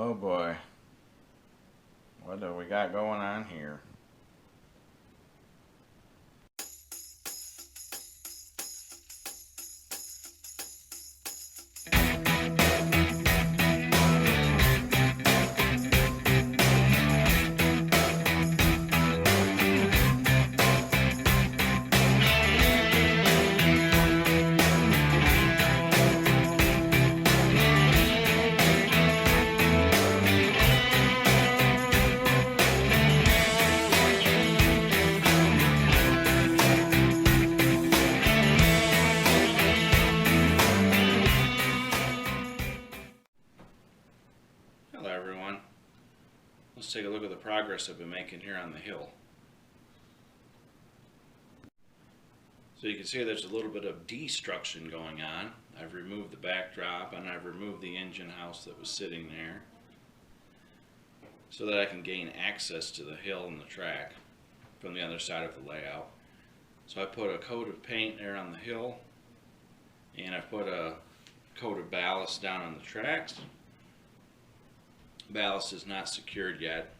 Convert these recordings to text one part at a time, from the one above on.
Oh boy, what do we got going on here? Hello everyone. Let's take a look at the progress I've been making here on the hill. So you can see there's a little bit of destruction going on. I've removed the backdrop and I've removed the engine house that was sitting there so that I can gain access to the hill and the track from the other side of the layout. So I put a coat of paint there on the hill, and I put a coat of ballast down on the tracks. Ballast is not secured yet.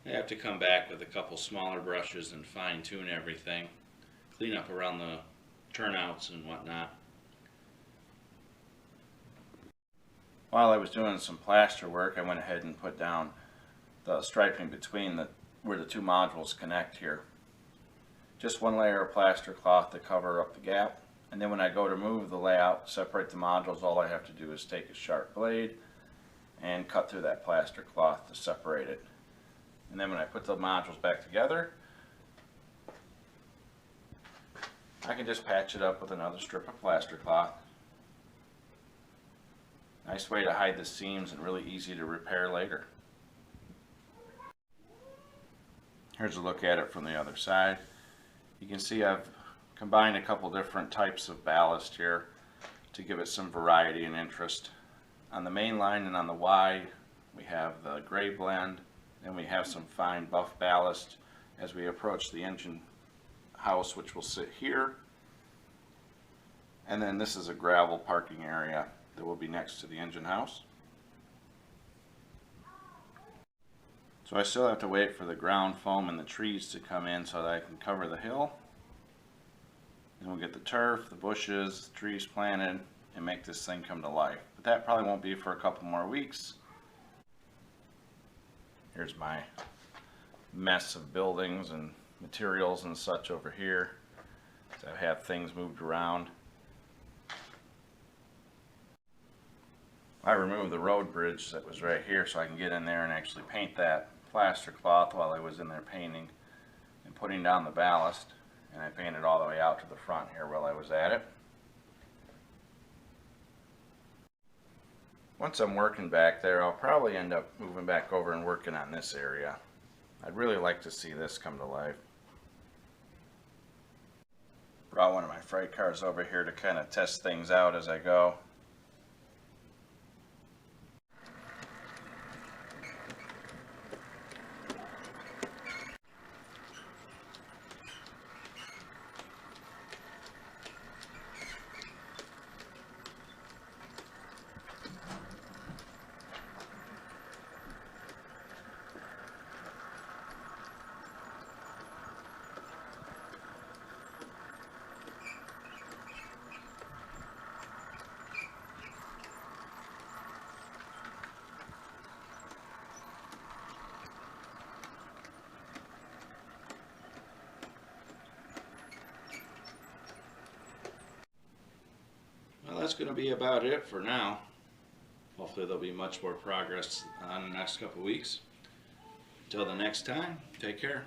I have to come back with a couple smaller brushes and fine tune everything, clean up around the turnouts and whatnot. While I was doing some plaster work, I went ahead and put down the striping between where the two modules connect here. Just one layer of plaster cloth to cover up the gap. And then when I go to move the layout, separate the modules, all I have to do is take a sharp blade and cut through that plaster cloth to separate it. And then when I put the modules back together, I can just patch it up with another strip of plaster cloth. Nice way to hide the seams and really easy to repair later. Here's a look at it from the other side. You can see I've combined a couple different types of ballast here to give it some variety and interest. On the main line and on the Y we have the gray blend, and we have some fine buff ballast as we approach the engine house, which will sit here. And then this is a gravel parking area that will be next to the engine house. So I still have to wait for the ground foam and the trees to come in so that I can cover the hill. Then we'll get the turf, the bushes, the trees planted, and make this thing come to life. But that probably won't be for a couple more weeks. Here's my mess of buildings and materials and such over here. So I have things moved around. I removed the road bridge that was right here so I can get in there and actually paint that plaster cloth while I was in there painting and putting down the ballast. And I painted all the way out to the front here while I was at it. Once I'm working back there, I'll probably end up moving back over and working on this area. I'd really like to see this come to life. Brought one of my freight cars over here to kind of test things out as I go. Well, that's going to be about it for now. Hopefully there'll be much more progress on the next couple weeks. Until the next time, take care.